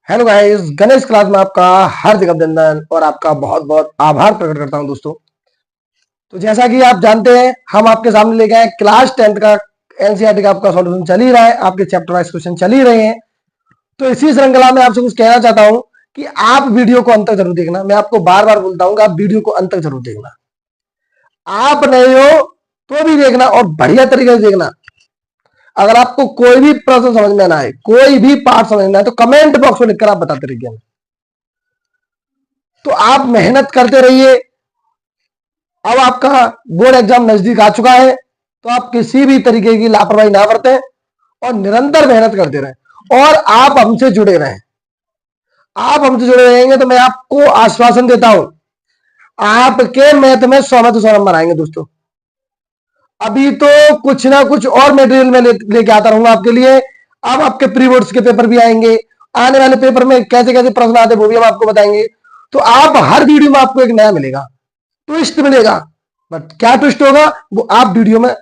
Hello guys, Ganesh class में आपका हार्दिक अभिनंदन और आपका बहुत बहुत आभार प्रकट करता हूं दोस्तों। तो जैसा कि आप जानते हैं, हम आपके सामने लेके आए क्लास 10th का एनसीईआरटी का आपका सॉल्यूशन चल ही रहा है, आपके चैप्टर वाइज क्वेश्चन चल ही रहे हैं। तो इसी श्रृंखला में आपसे कुछ कहना चाहता हूं कि आप वीडियो को अंत तक जरूर देखना। मैं आपको बार बार बोलता हूं कि आप वीडियो को अंत तक जरूर देखना। आप नहीं हो तो भी देखना और बढ़िया तरीके से देखना। अगर आपको कोई भी प्रश्न समझ में ना आए, कोई भी पार्ट समझ में ना आए, तो कमेंट बॉक्स में लिखकर आप बताते रहिए। तो आप मेहनत करते रहिए। अब आपका बोर्ड एग्जाम नजदीक आ चुका है, तो आप किसी भी तरीके की लापरवाही ना बरतें और निरंतर मेहनत करते रहें और आप हमसे जुड़े रहें। आप हमसे जुड़े रहेंगे तो मैं आपको आश्वासन देता हूं, आपके मैथ में 100 में तो 100 नंबर आएंगे दोस्तों। अभी तो कुछ ना कुछ और मटेरियल में लेके आता रहूंगा आपके लिए। अब आपके प्री बोर्ड्स के पेपर भी आएंगे, आने वाले पेपर में कैसे कैसे प्रश्न आते वो भी हम आपको बताएंगे। तो आप हर वीडियो में आपको एक नया मिलेगा, ट्विस्ट मिलेगा। बट क्या ट्विस्ट होगा वो आप वीडियो में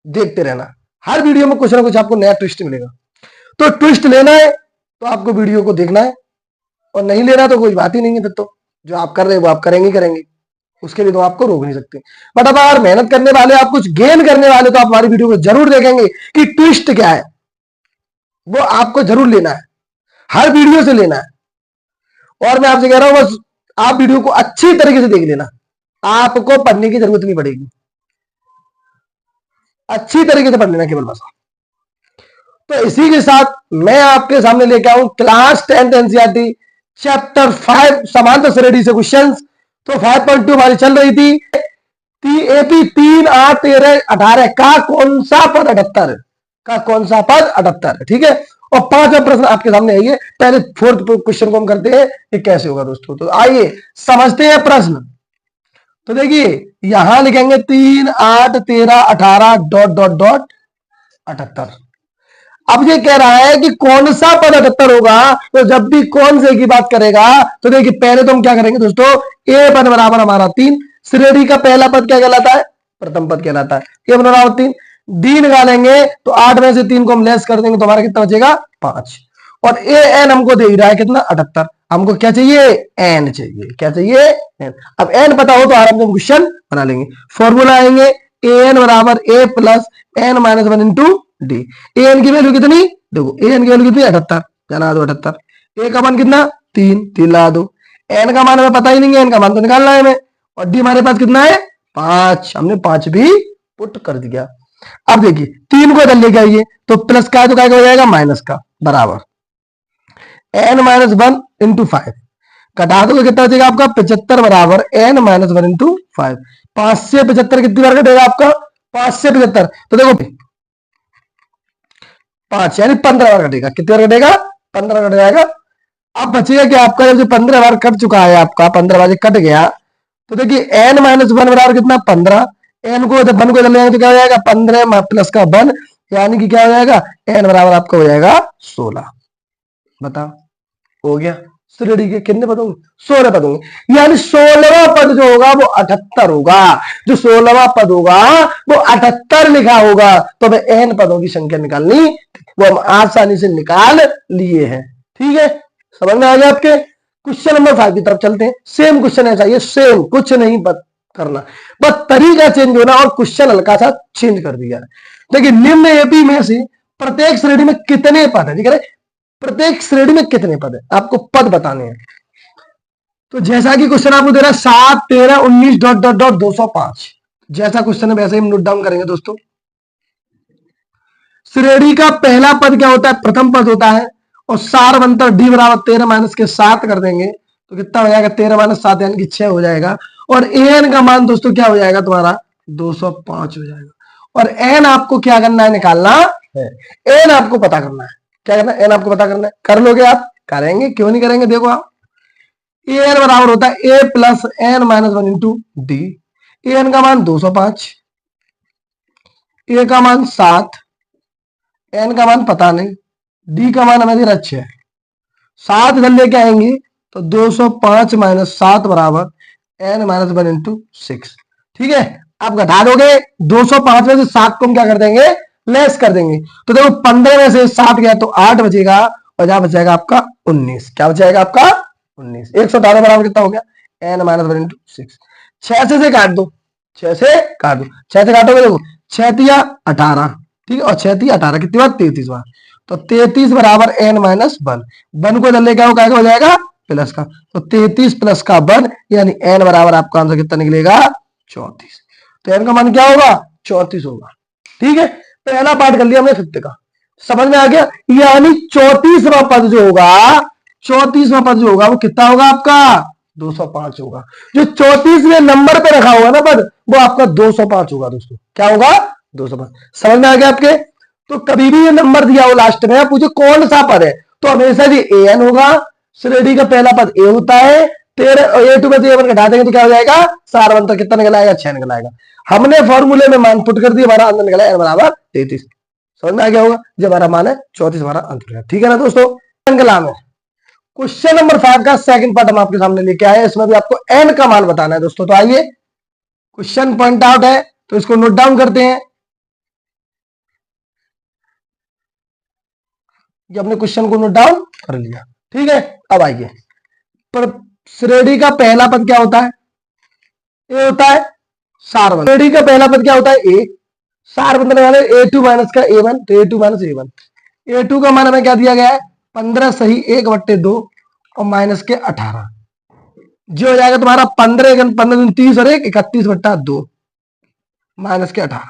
देखते रहना। हर वीडियो में कुछ ना कुछ आपको नया ट्विस्ट मिलेगा। तो ट्विस्ट लेना है तो आपको वीडियो को देखना है, और नहीं लेना तो कोई बात ही नहीं है। फिर तो जो आप कर रहे हैं वो आप करेंगे करेंगे, उसके लिए तो आपको रोक नहीं सकते। बट अब अगर मेहनत करने वाले, आप कुछ गेन करने वाले, तो आप हमारी वीडियो को जरूर देखेंगे कि ट्विस्ट क्या है। वो आपको जरूर लेना है, हर वीडियो से लेना है। और मैं आपसे कह रहा हूं, बस आप वीडियो को अच्छी तरीके से देख लेना, आपको पढ़ने की जरूरत नहीं पड़ेगी। अच्छी तरीके से पढ़ लेना केवल बस। तो इसी के साथ मैं आपके सामने लेके आऊं क्लास 10th एनसीईआरटी चैप्टर 5 समांतर श्रेणी से क्वेश्चंस। तो 5.2 हमारी चल रही थी एपी 3, 8, 13, 18 का कौन सा पद 78 का कौन सा पद 78। ठीक है, और 5वां प्रश्न आपके सामने आइए। पहले 4th क्वेश्चन को हम करते हैं कि कैसे होगा दोस्तों। तो आइए समझते हैं प्रश्न। तो देखिए यहां लिखेंगे 3, 8, 13, 18 डॉट डॉट डॉट 78। अब ये कह रहा है कि कौन सा पद 78 होगा। तो जब भी कौन से की बात करेगा तो देखिए पहले तो हम क्या करेंगे दोस्तों, ए पद बराबर हमारा 3। श्रेणी का पहला पद क्या कहलाता है, प्रथम पद कहलाता है। ए बराबर 3, डी निकालेंगे तो 8 में से 3 को हम लेस कर देंगे तो हमारा कितना बचेगा 5। और ए एन हमको दे रहा है कितना 78। हमको क्या चाहिए, एन चाहिए। क्या चाहिए, एन। अब एन पता हो तो आराम से क्वेश्चन बना लेंगे। फॉर्मूला आएंगे ए एन बराबर A plus N minus 1 into D. A N की वैल्यू कितनी, देखो ए एन की वैल्यू कितनी 78, जाना दो 78। ए का मान कितना 3 ला दो। एन का मान हमें पता ही नहीं है, एन का मान तो निकालना है हमें। और डी हमारे पास कितना है 5, हमने 5 भी पुट कर दिया। अब देखिए 3 को इधर लेके आइए तो प्लस का है तो क्या हो जाएगा माइनस का, बराबर एन माइनस 1 इंटू 5। कटा दो तो कितना बचेगा आपका 75 बराबर एन माइनस 1 इंटू 5। 5 से 75 कितनी बार कटेगा आपका, 5 से 75 तो देखो 5 यानी 15 बार कटेगा। कितनी बार कटेगा, 15 कट जाएगा। अब बचेगा कि आपका जब 15 बार कट चुका है, आपका 15 बार कट गया तो देखिए एन माइनस 1 बराबर कितना 15। एन को जब 1 को इधर ले आएंगे तो क्या हो जाएगा 15 प्लस का 1, यानी कि क्या हो जाएगा एन बराबर आपका हो जाएगा 16। बताओ हो गया। श्रेणी के कितने पद होंगे, 16 पद होंगे। यानी 16वां पद जो होगा वो 78 होगा। जो 16वां पद होगा वो 78 लिखा होगा। तो हमें एन पदों की संख्या निकालनी, वो हम आसानी से निकाल लिए हैं। ठीक है, समझ में आ गया आपके। क्वेश्चन नंबर 5 की तरफ चलते हैं। सेम क्वेश्चन है, चाहिए सेम, कुछ नहीं करना, बस तरीका चेंज होना और क्वेश्चन हल्का सा चेंज कर दिया। देखिए निम्न एपी में से प्रत्येक श्रेणी में कितने पद है, ठीक है, प्रत्येक श्रेणी में कितने पद है, आपको पद बताने हैं। तो जैसा कि क्वेश्चन आपको दे रहा है 7, 13, 19 डॉट डॉट डॉट 205, जैसा क्वेश्चन है वैसे ही हम नोट डाउन करेंगे दोस्तों। श्रेणी का पहला पद क्या होता है, प्रथम पद होता है। और सार बनता डी बराबर 13 माइनस के 7 कर देंगे तो कितना हो जाएगा 13 माइनस 7 यानी कि 6 हो जाएगा। और एन का मान दोस्तों क्या हो जाएगा तुम्हारा 205 हो जाएगा। और एन आपको क्या करना है, निकालना है। एन आपको पता करना है, क्या करना है, एन आपको पता करना है। कर लोगे आप, करेंगे, क्यों नहीं करेंगे। देखो आप एन बराबर होता है A plus N minus 1 into D. N का मान 205, ए का मान 7, एन का मान पता नहीं, डी का मान हमें दे रहा 6। 7 इधर लेके आएंगे तो 205 माइनस 7 बराबर एन माइनस 1 इंटू 6। ठीक है, आप घटा दोगे 205 में से 7 को हम क्या कर देंगे, लेस कर देंगे। तो देखो 15 में से 7 गया तो 8 बचेगा और जहां बच जाएगा आपका 19। क्या बचाएगा आपका 19। 118 बराबर कितना हो गया n माइनस 1 इंटू 6। 6 से काट दो, 6 से काट दो, 6 से काटोगे देखो 6 तिया 18, ठीक है, और 6 तिया 18 कितनी बार 33 बार, तो 33 बराबर n माइनस 1। 1 को इधर लेके आओ, क्या हो जाएगा प्लस का, तो 33 प्लस का 1 यानी n बराबर आपका आंसर कितना निकलेगा 34। तो n का मान क्या होगा 34 होगा। ठीक है, पहला पार्ट कर लिया हमने फिफ्थ का, समझ में आ गया। यानी 34वां पद जो होगा, 34वां पद जो होगा वो कितना होगा आपका 205 होगा। जो 34वें नंबर पे रखा होगा ना पद, वो आपका 205 होगा दोस्तों। क्या होगा 205। समझ में आ गया आपके। तो कभी भी ये नंबर दिया हो लास्ट में, पूछे कौन सा पद है, तो हमेशा जी an होगा। श्रेणी का पहला पद a होता है, a2 में से a1 घटा देंगे तो क्या हो जाएगा सार अंतर कितना निकल आएगा 6 निकल आएगा। हमने फॉर्मूले में मान पुट कर दिया, हमारा आंसर निकला n बराबर 33। समझ में आ गया होगा, जब हमारा मान है 34 हमारा आंसर है। ठीक है ना दोस्तों। कलाम है क्वेश्चन नंबर 5 का सेकंड पार्ट हम आपके सामने लेके आए, इसमें भी आपको n का मान बताना है दोस्तों। तो आइए, क्वेश्चन पॉइंट आउट है तो इसको नोट डाउन करते हैं। ये अपने क्वेश्चन को नोट डाउन कर लिया, ठीक है। अब आइए, पर श्रेणी का पहला पद क्या होता है ए होता है सारबंध। श्रेणी का पहला पद क्या होता है ए, सारबंध वाले a2 माइनस का a1, तो a2 माइनस a1। a2 का मान हमें क्या दिया गया है 15 सही 1/2 और माइनस के 18, जो हो जाएगा तुम्हारा 15 15 30 और 1 31/2 माइनस के 18।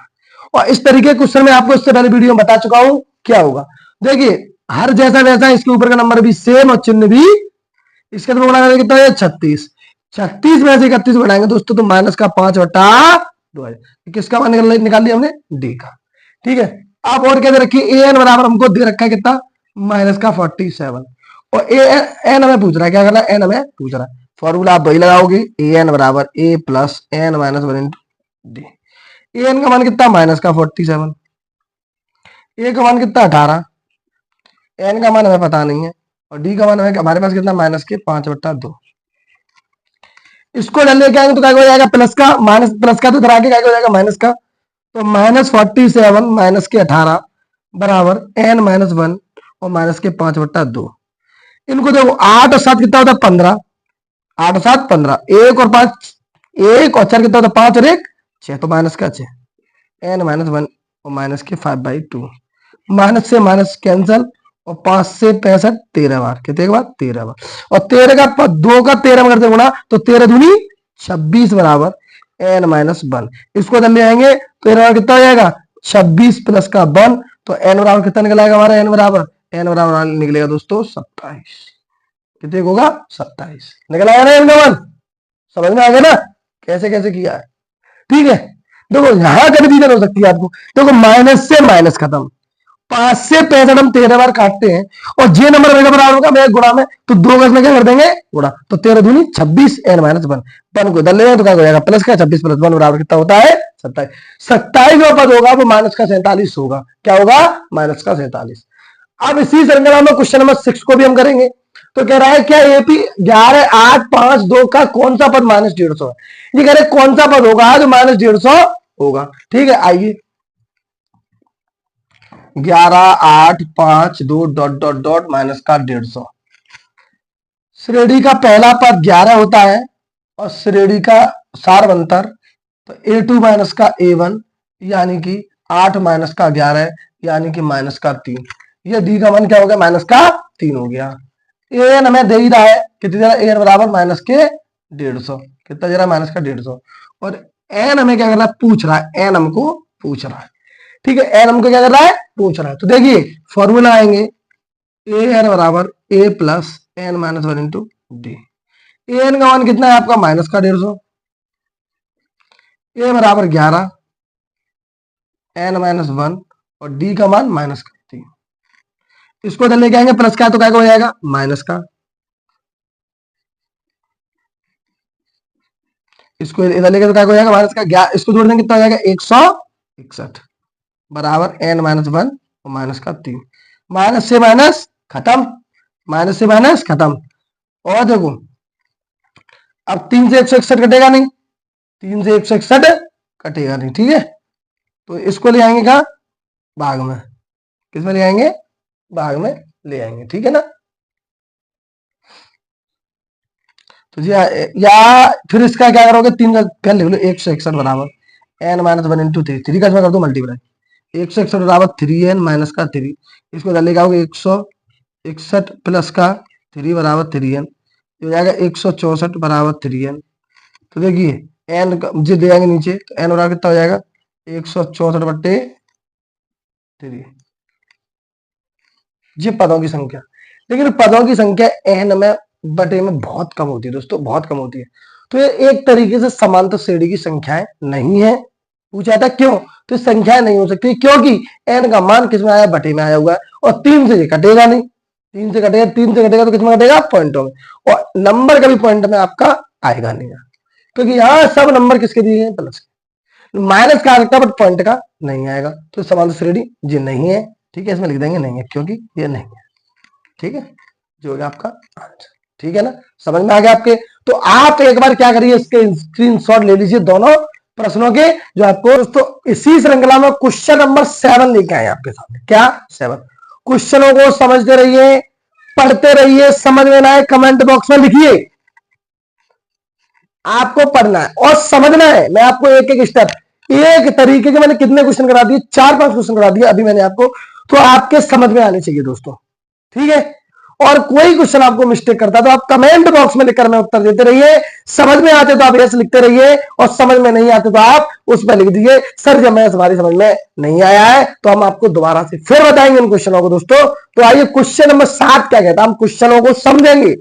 और इस तरीके के क्वेश्चन में आपको इससे पहले वीडियो में बता चुका हूं क्या होगा। देखिए हर जैसा वैसा इसके ऊपर का नंबर भी सेम और चिन्ह भी इसके अंदर बढ़ाएंगे कितना है 36। 36 में से 31 बढ़ाएंगे दोस्तों तो माइनस का 5/2। किसका मान निकाल लिया हमने डी का। ठीक है, आप और क्या दे रखिए an बराबर हमको दे रखा है कितना माइनस का 47, और एन हमें पूछ रहा है, क्या करना है एन हमें पूछ रहा है। फॉर्मूला आप वही लगाओगे an बराबर a plus n minus 1 into D. an का मान कितना माइनस का 47, a का मान कितना 18, n का मान हमें पता नहीं है, और डी का मान हमारे पास कितना माइनस के 5/2। इसको लेके आएंगे तो क्या हो जाएगा प्लस का, माइनस प्लस का तो इधर आके क्या हो जाएगा माइनस का, तो माइनस 47 माइनस के 18 बराबर n माइनस 1 और माइनस के 5/2। इनको देखो 8 और 7 कितना होता है 15, 8 और 7 15, 1 और 5 1 और 4 कितना होता है 5 और 1 6, तो माइनस का 6 n माइनस 1 और माइनस के 5/2। माइनस से माइनस कैंसल और 5 से 65 13 बार, कितने के बाद 13 बार, और 13 का 2 का 13 में करते गुणा तो 13 दूनी 26 बराबर n माइनस 1। इसको इधर ले आएंगे तो n कितना हो जाएगा 26 प्लस का 1, तो n बराबर कितना निकल आएगा हमारा n बराबर निकलेगा दोस्तों 27। कितने होगा 27 निकल आएगा ना n का मान। समझ में आ गया ना कैसे कैसे किया है। ठीक है, देखो यहां कंफ्यूजन हो सकती है आपको। देखो माइनस से माइनस खत्म, 5 से 65 हम 13 बार काटते हैं, और जे नंबर मेरे बराबर होगा मेरे गुणा में, तो 2 का इसमें क्या कर देंगे गुणा, तो 13 दूनी 26 n माइनस 1 को इधर ले तो क्या हो जाएगा प्लस का 26 प्लस 1 बराबर कितना होता है 27। 27 जो पद होगा वो माइनस का 47 होगा। क्या होगा माइनस का 47। अब इसी श्रृंखला में क्वेश्चन नंबर 6 को भी हम करेंगे। तो कह रहा है क्या एपी 11 8 5 2 का कौन सा पद माइनस 150 है। ये कह रहे कौन सा पद होगा जो माइनस 150 होगा। ठीक है, आइए 11 8 5 2 डॉट डॉट डॉट माइनस का 150। श्रेणी का पहला पद 11 होता है और श्रेणी का सार्वंतर तो a2 माइनस का a1 यानी कि 8 माइनस का 11 यानी कि माइनस का 3। ये डी का मान क्या हो गया माइनस का 3 हो गया। an हमें दे ही रहा है कितनी जरा an बराबर माइनस के 150, कितना जरा माइनस का 150, और n हमें क्या कर रहा है पूछ रहा है, n हमको पूछ रहा है। ठीक है, n हमको क्या कर रहा है पूछ रहा है। तो देखिए फॉर्मूला आएंगे an बराबर a plus n minus 1 into D. an का मान कितना है आपका माइनस का 150, a बराबर 11 n माइनस 1 और डी का मान माइनस का 3। इसको इधर लेके आएंगे प्लस का तो क्या हो जाएगा माइनस का, इसको इधर लेके तो क्या हो जाएगा माइनस का, इसको जोड़ देंगे कितना हो जाएगा 161 बराबर n माइनस 1 और माइनस का 3। माइनस से माइनस खत्म, माइनस से माइनस खत्म, और देखो अब 3 से 161 कटेगा नहीं, 3 से 161 कटेगा नहीं। ठीक है, तो इसको ले आएंगे कहा भाग में, किस में ले आएंगे भाग में ले आएंगे। ठीक है ना, तो जी या फिर इसका क्या करोगे, 3 का पहले लिख लो, 161 बराबर n माइनस 1 इंटू 3, 3 का इसमें कर दो मल्टीप्लाई, 161 बराबर 3n माइनस का 3, इसको इधर लेके आओगे 161 प्लस का 3 बराबर 3n, हो जाएगा 164 बराबर 3n। तो देखिए n जो दे जाएंगे नीचे, तो n बराबर कितना हो जाएगा 164/3, ये पदों की संख्या। लेकिन पदों की संख्या n में बटे में बहुत कम होती है दोस्तों, बहुत कम होती है। तो ये एक तरीके से समांतर श्रेणी की संख्याएं नहीं है। पूछा था क्यों, तो संख्याएं नहीं हो सकती क्योंकि n का मान किस में आया, बटे में आया हुआ है, और 3 से ये कटेगा नहीं, 3 से कटेगा, 3 से कटेगा तो किस में कटेगा, पॉइंटों में, और नंबर कभी पॉइंट में आपका आएगा नहीं, क्योंकि यहाँ सब नंबर किसके दिए हैं, प्लस के। माइनस का आ सकता है बट पॉइंट का नहीं आएगा, तो समांतर श्रेणी ये नहीं है। ठीक है, इसमें लिख देंगे नहीं है क्योंकि ये नहीं है। ठीक है, जो होगा आपका आंसर। ठीक है ना, समझ में आ गया आपके। तो आप एक बार क्या करिए, इसके स्क्रीनशॉट ले लीजिए दोनों प्रश्नों के, जो आपको दोस्तों इसी श्रृंखला में क्वेश्चन नंबर 7 लेके आए आपके सामने। क्या 7 क्वेश्चनों को समझते रहिए, पढ़ते रहिए, समझ में ना आए कमेंट बॉक्स में लिखिए। आपको पढ़ना है और समझना है। मैं आपको एक एक स्टेप, एक तरीके के मैंने कितने क्वेश्चन करा दिए, 4-5 क्वेश्चन करा दिए अभी मैंने आपको, तो आपके समझ में आने चाहिए दोस्तों। ठीक है, और कोई क्वेश्चन आपको मिस्टेक करता है तो आप कमेंट बॉक्स में लिखकर में उत्तर देते रहिए। समझ में आते तो आप यस लिखते रहिए, और समझ में नहीं आते तो आप उस पर लिख दीजिए सर जब मैं हमारी समझ में नहीं आया है तो हम आपको दोबारा से फिर बताएंगे इन क्वेश्चनों को दोस्तों। तो आइए क्वेश्चन नंबर 7 क्या कहता है, हम क्वेश्चनों को समझेंगे।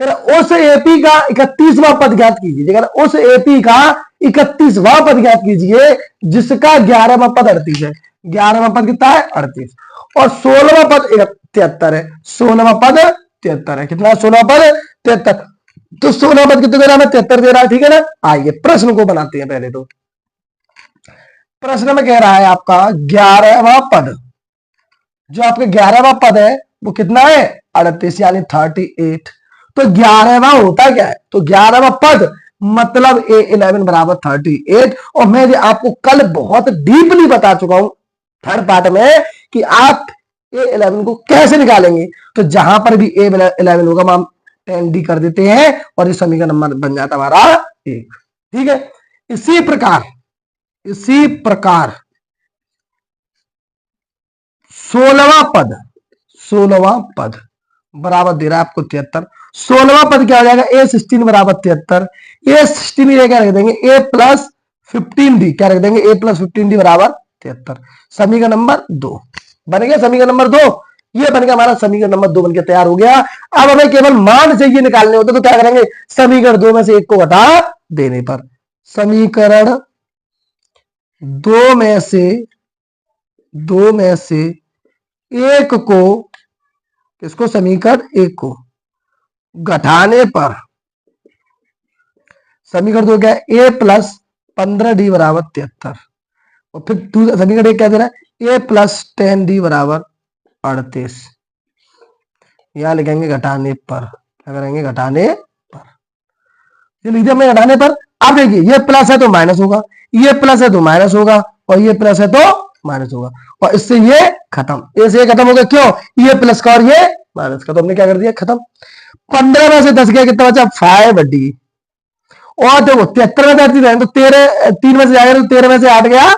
उस एपी का 31वां पद ज्ञात कीजिए, उस एपी का 31वां पद ज्ञात कीजिए जिसका 11वां पद 38 है। 11वां पद कितना है, 38, और 16वां पद 73 है। 16वां पद 73 है। कितना, 16वां पद 73। तो 16वां पद कितने दे रहा है, 73 दे रहा है। ठीक है ना, आइए प्रश्न को बनाते हैं। पहले तो प्रश्न में कह रहा है आपका 11वां पद, जो आपका 11वां पद है वो कितना है, 38 यानी 38। तो 11वां होता क्या है, तो 11वां पद मतलब A11 बराबर 38। और मैं आपको कल बहुत डीपली बता चुका हूं थर्ड पार्ट में कि आप A11 को कैसे निकालेंगे। तो जहां पर भी A11 होगा हम 10D कर देते हैं और इस समीकरण नंबर बन जाता हमारा 1। ठीक है, इसी प्रकार 16वां पद बराबर दे रहा है आपको 73। 16वां पद क्या हो जाएगा, A16 बराबर 73। A16 क्या रख देंगे, A+15D, क्या रख देंगे, A+15D बराबर 73। समीकरण नंबर 2 बन गया। समीकरण नंबर 2 ये बन गया हमारा, समीकरण नंबर 2 बनकर तैयार हो गया। अब हमें केवल मान चाहिए निकालने होते, तो क्या करेंगे, समीकरण 2 में से एक को घटा देने पर, समीकरण 2 में से एक को, इसको समीकरण 1 को घटाने पर समीकरण 2 क्या है, A+15D बराबर 73, और फिर समीकरण 1 क्या दे रहा है, A+10D बराबर 38। यहां लिखेंगे घटाने पर, क्या करेंगे, घटाने पर, ये लिख दिया हमने घटाने पर। अब देखिए ये प्लस है तो माइनस होगा, ये प्लस है तो माइनस होगा, और ये प्लस है तो माइनस होगा, और इससे ये खत्म, इससे ये खत्म हो गया। क्यों, ये प्लस का और ये माइनस का, तो हमने क्या कर दिया, खत्म। 15 में से 10 गया, कितना बचा, 5D। और देखो 73 में से 38 है तो 13, 3 में से जाएगा तो 13 में से 8 गया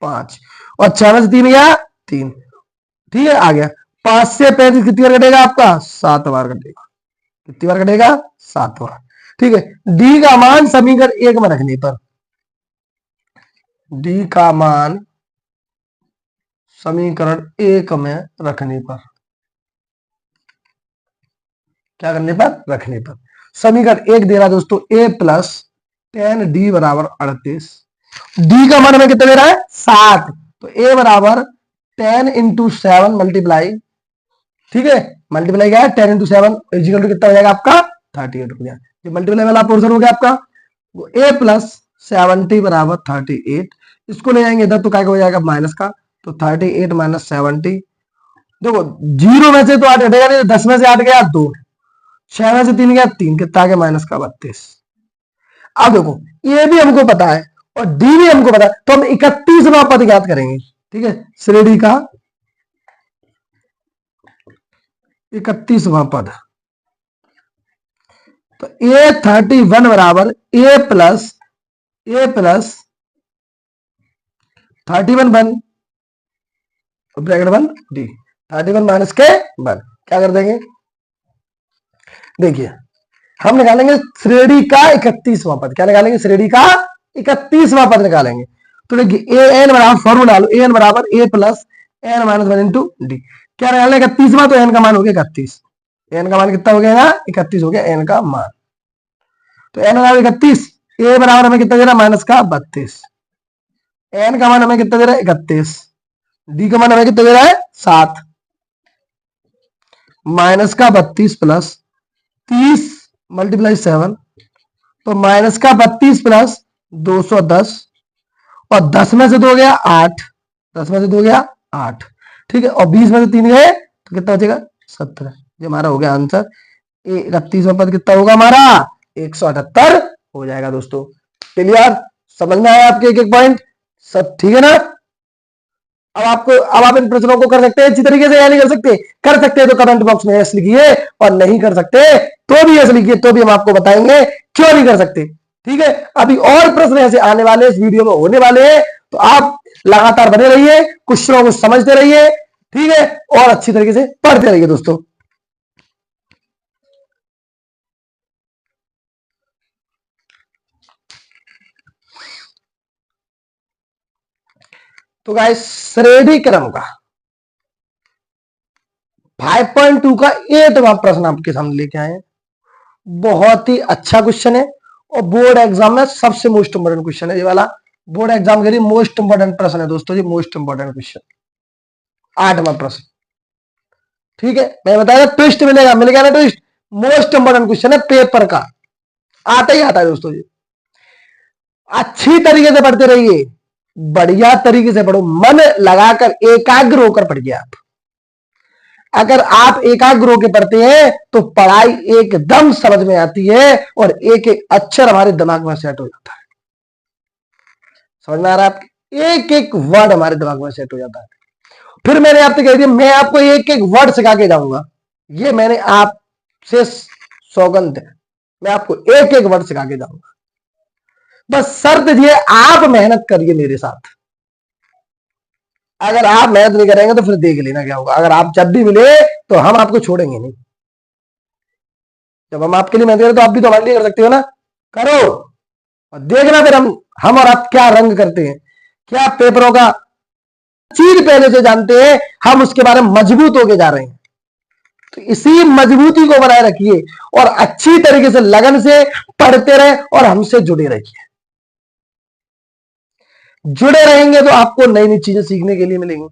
5, और 6 में से 3 गया 3। ठीक है, आ गया। 5 से 35 कितनी बार कटेगा आपका, 7 बार कटेगा। कितनी बार कटेगा, 7 बार। ठीक है, डी का मान समीकरण 1 में रखने पर, डी का मान समीकरण 1 में रखने पर, क्या करने पर, रखने पर, समीकरण 1 दे रहा है दोस्तों A+10D बराबर 38। डी का मान हमें कितना दे रहा है, 7, तो A बराबर 10 × 7 मल्टीप्लाई, ठीक है, मल्टीप्लाई क्या है, 10 × 7 इक्वल टू कितना हो जाएगा आपका, 38 हो गया। ये मल्टीप्लाई वाला पोर्शन हो गया आपका। A+70 बराबर 38, इसको ले जाएंगे इधर तो क्या हो जाएगा, माइनस का, तो 38 - 70। देखो 0 में से तो 8 हटेगा नहीं, 10 में से 8 गया 2, 6 में से 3 गया 3, कितना आ गया, माइनस का 32। अब देखो ये भी हमको पता है और डी भी हमको पता है, तो हम 31वां पद ज्ञात करेंगे। ठीक है, श्रेणी का 31वां पद, तो A31 बराबर A plus 31 bracket 1 D 31 minus के 1 क्या कर देंगे। देखिए हम निकालेंगे श्रेणी का 31वां पद। क्या निकालेंगे? श्रेणी का 31वां पद निकालेंगे। तो देखिए ए एन बराबर फॉर्मूला लो, ए एन बराबर A plus N minus 1 into D. क्या निकालना? 31वां, तो एन का मान हो गया 31। एन का मान कितना हो गया? 31 हो गया एन का मान। तो एन बराबर 31, ए बराबर हमें कितना दे रहा है? माइनस का 32। एन का मान हमें कितना दे रहा है? 31। डी का मान हमें कितना दे रहा है? 7। माइनस का 32 प्लस 30 मल्टीप्लाई 7, तो माइनस का 32 प्लस 210, और 10 में से 2 गया 8, 10 में से 2 गया 8, ठीक है, और 20 में से 3 गए तो कितना बचेगा? 17। ये हमारा हो गया आंसर। 31वां पद कितना होगा हमारा? 178 हो जाएगा दोस्तों। क्लियर? समझ में आया आपके एक एक पॉइंट? सब ठीक है ना? अब आप इन प्रश्नों को कर सकते हैं अच्छी तरीके से या नहीं कर सकते? कर सकते हैं तो कमेंट बॉक्स में यस लिखिए, और नहीं कर सकते तो भी यस लिखिए, तो भी हम आपको बताएंगे क्यों नहीं कर सकते। ठीक है, अभी और प्रश्न ऐसे आने वाले इस वीडियो में होने वाले हैं, तो आप लगातार बने रहिए, क्वेश्चनों को समझते रहिए, ठीक है, और अच्छी तरीके से पढ़ते रहिए दोस्तों। तो गाइस श्रेणी क्रम का 5.2 का 8वां प्रश्न आपके सामने लेके आए हैं। बहुत ही अच्छा क्वेश्चन है, और बोर्ड एग्जाम में सबसे मोस्ट इंपोर्टेंट क्वेश्चन है ये वाला। बोर्ड एग्जाम के लिए मोस्ट इंपोर्टेंट प्रश्न है दोस्तों जी, मोस्ट इंपोर्टेंट क्वेश्चन। 8वां प्रश्न, ठीक है, मैं बताया ट्विस्ट मिलेगा ना ट्विस्ट। मोस्ट इंपोर्टेंट क्वेश्चन है पेपर का, आता ही आता है दोस्तों जी। अच्छी तरीके से पढ़ते रहिए, बढ़िया तरीके से पढ़ो, मन लगाकर एकाग्र होकर पढ़िए आप। अगर आप एकाग्र होकर पढ़ते हैं तो पढ़ाई एकदम समझ में आती है, और एक एक अक्षर हमारे दिमाग में सेट हो जाता है। समझ में आ रहा है आपके? एक एक वर्ड हमारे दिमाग में सेट हो जाता है। फिर मैंने आपसे कह दिया मैं आपको एक एक वर्ड सिखा के जाऊंगा, ये मैंने आपसे सौगंध है, मैं आपको एक एक वर्ड सिखा के जाऊंगा। बस शर्त ये, आप मेहनत करिए मेरे साथ। अगर आप मेहनत नहीं करेंगे तो फिर देख लेना क्या होगा। अगर आप जब भी मिले तो हम आपको छोड़ेंगे नहीं। जब हम आपके लिए मेहनत करें तो आप भी तो हमारे लिए कर सकते हो ना, करो और देखना फिर हम और आप क्या रंग करते हैं, क्या पेपरों का चीज पहले से जानते हैं, हम उसके बारे में मजबूत होके जा रहे हैं। तो इसी मजबूती को बनाए रखिए, और अच्छी तरीके से लगन से पढ़ते रहे, और हमसे जुड़े रहिए। जुड़े रहेंगे तो आपको नई नई चीजें सीखने के लिए मिलेंगी।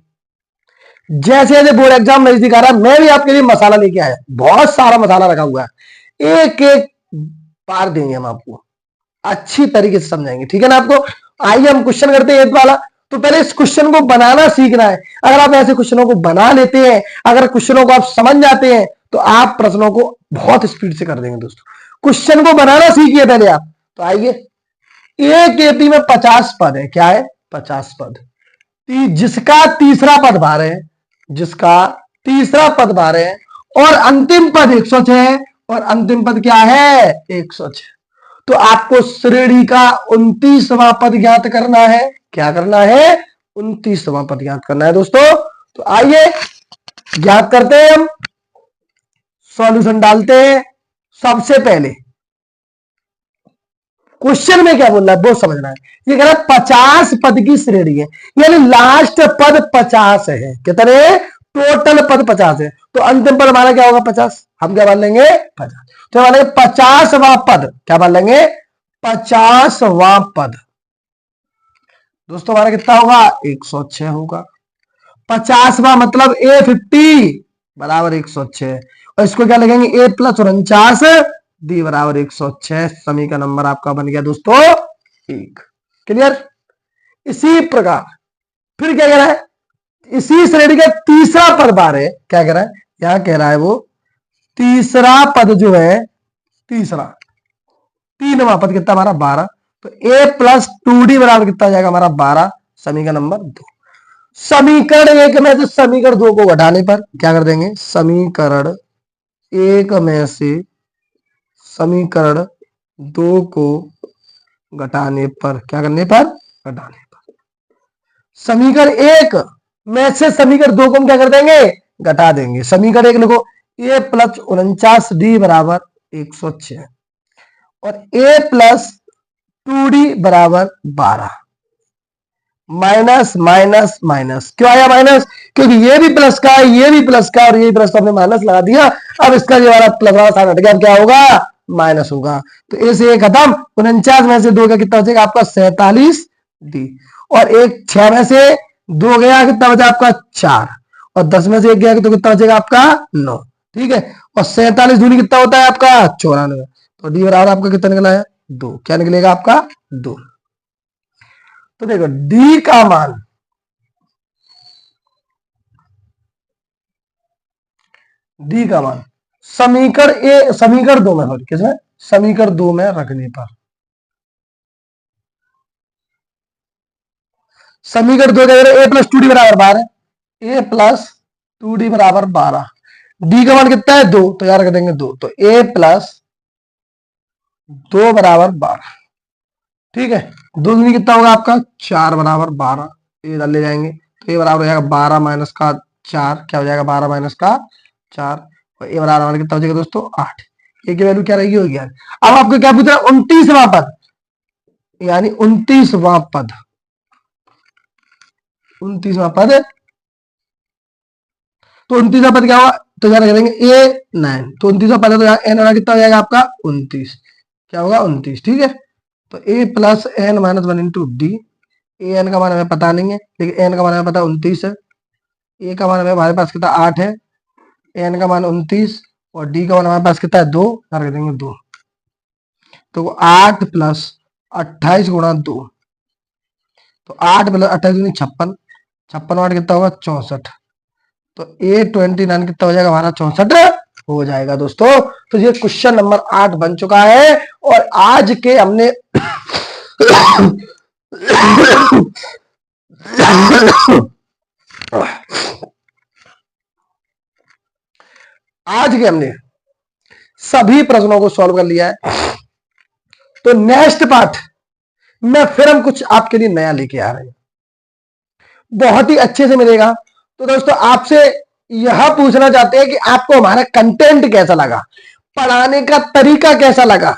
जैसे जैसे बोर्ड एग्जाम नजदीक आ रहा है, मैं भी आपके लिए मसाला लेके आया, बहुत सारा मसाला रखा हुआ है, एक एक बार देंगे हम आपको, अच्छी तरीके से समझाएंगे, ठीक है ना आपको। आइए हम क्वेश्चन करते हैं 8 वाला। तो पहले इस क्वेश्चन को बनाना सीखना है। अगर आप ऐसे क्वेश्चनों को बना लेते हैं, अगर क्वेश्चनों को आप समझ जाते हैं, तो आप प्रश्नों को बहुत स्पीड से कर देंगे दोस्तों। क्वेश्चन को बनाना सीखिए पहले आप। तो आइए, एक एपी में 50 पद है। क्या है? 50 पद। जिसका तीसरा पद भार है, जिसका तीसरा पद भार है, और अंतिम पद 106 है, और अंतिम पद क्या है? 106। तो आपको श्रेणी का 29वां पद ज्ञात करना है। क्या करना है? 29वां पद ज्ञात करना है दोस्तों। तो आइए ज्ञात करते हैं, हम सॉल्यूशन डालते हैं। सबसे पहले क्वेश्चन में क्या बोल रहा है वो समझना है। ये कह रहा है 50 पद की श्रेणी है, यानी लास्ट पद 50 है। कितने? टोटल पद 50 है, तो अंतिम पद हमारा क्या होगा? 50। हम क्या मान लेंगे? 50। तो मान लेंगे 50वां पद। क्या मान लेंगे? 50वां पद दोस्तों हमारा कितना होगा? 106 होगा। 50वां मतलब A50 बराबर 106, और इसको क्या लिखेंगे? A प्लस 49 डी बराबर 106। समी का नंबर आपका बन गया दोस्तों 1। क्लियर? इसी प्रकार फिर क्या कह रहा है? इसी श्रेणी का तीसरा पद बार है। क्या कह रहा है? क्या कह रहा है वो? तीसरा पद जो है, तीसरा 3वां पद कितना हमारा? 12। तो A प्लस 2D बराबर कितना जाएगा हमारा? 12। समी का नंबर 2। समीकरण 1 में से समीकरण 2 को घटाने पर क्या कर देंगे? समीकरण 1 में से समीकरण 2 को घटाने पर, क्या करने पर, घटाने पर, समीकरण 1 में से समीकरण 2 को हम क्या कर देंगे, घटा देंगे। समीकरण 1 लिखो, a प्लस 49d बराबर 106 और a प्लस 2d बराबर 12। माइनस माइनस माइनस, क्यों आया माइनस, क्योंकि ये भी प्लस का है, ये भी प्लस का, और ये भी प्लस, तो हमने माइनस लगा दिया। अब इसका ये वाला प्लस वाला साइन हट गया, अब क्या होगा, माइनस होगा। तो ए से 1 खत्म, 49 में से 2 का कितना बचेगा आपका 47d, और 6 में से 2 गया, कितना बचा आपका 4, और 10 में से 1 गया तो कितना बचेगा आपका 9। ठीक है, और 47 दूनी कितना होता है आपका 94। तो डी बराबर आपका कितना निकला है 2, क्या निकलेगा आपका 2। तो देखो डी का मान, डी का मान समीकरण 2 में, सॉरी किसमें, समीकरण 2 में रखने पर, समीकरण 2 ए प्लस 2डी बराबर 12, ए प्लस 2डी बराबर 12, डी का मान कितना है 2, तो यार रख देंगे 2, तो ए प्लस 2 बराबर 12। ठीक है, 2 दूनी कितना होगा आपका 4 बराबर 12, ये डाल ले जाएंगे, तो ये बराबर हो जाएगा 12 माइनस का 4, क्या हो जाएगा 12 माइनस का 4, और ये बराबर कितना हो जाएगा दोस्तों 8। ये की वैल्यू क्या रहेगी, होगी। अब आपको क्या पूछ रहा है 29वां पद, यानी 29वां पद, 29वां पद, तो 29वां पद क्या होगा, तो यहाँ रख देंगे ए 9, तो 29वां पद है, तो यहाँ एन वाला कितना हो जाएगा आपका 29, क्या होगा 29। ठीक है, तो A plus N minus 1 into D, A N का मान हमें पता नहीं है, लेकिन एन का मान हमें पता 29 है, ए का मान हमारे पास कितना 8 है, एन का मान 29, और डी का मान हमारे पास कितना है 2, रख देंगे 2, तो 8 प्लस 28 गुणा 2, तो 8 प्लस 28 56, 56 8 कितना होगा 64, तो A29 कितना हो जाएगा हमारा 64 हो जाएगा दोस्तों। तो ये क्वेश्चन नंबर 8 बन चुका है, और आज के हमने आज के हमने सभी प्रश्नों को सॉल्व कर लिया है। तो नेक्स्ट पार्ट में फिर हम कुछ आपके लिए नया लेके आ रहे हैं, बहुत ही अच्छे से मिलेगा। तो दोस्तों आपसे यह पूछना चाहते हैं कि आपको हमारा कंटेंट कैसा लगा, पढ़ाने का तरीका कैसा लगा।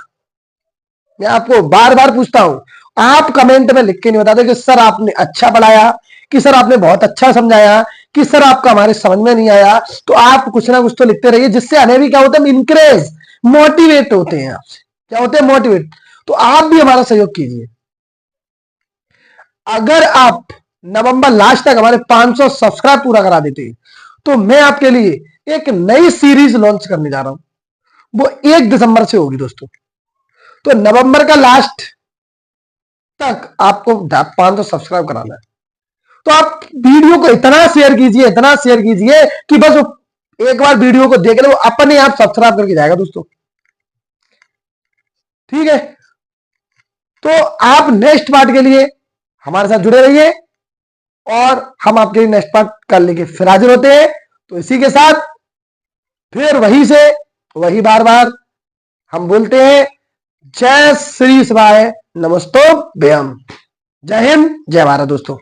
मैं आपको बार बार पूछता हूं, आप कमेंट में लिख के नहीं बताते कि सर आपने अच्छा पढ़ाया, कि सर आपने बहुत अच्छा समझाया, कि सर आपका हमारे समझ में नहीं आया। तो आप कुछ ना कुछ तो लिखते रहिए, जिससे हमें भी क्या होता है इंकरेज, मोटिवेट होते हैं आपसे, क्या होते हैं मोटिवेट। तो आप भी हमारा सहयोग कीजिए। अगर आप नवंबर लास्ट तक हमारे 500 सब्सक्राइब पूरा करा देते हैं, तो मैं आपके लिए एक नई सीरीज लॉन्च करने जा रहा हूं, वो 1 दिसंबर से होगी दोस्तों। तो नवंबर का लास्ट तक आपको 500 सब्सक्राइब कराना है। तो आप वीडियो को इतना शेयर कीजिए, इतना शेयर कीजिए कि बस एक बार वीडियो को देख ले, वो अपने आप सब्सक्राइब करके जाएगा दोस्तों। ठीक है, तो आप नेक्स्ट पार्ट के लिए हमारे साथ जुड़े रहिए, और हम आपके लिए नेक्स्ट पार्ट कल लेके फिर हाजिर होते हैं। तो इसी के साथ फिर वही से वही बार बार हम बोलते हैं, जय श्री शिवाय, नमस्तो बेयम, जय हिंद, जय भारत दोस्तों।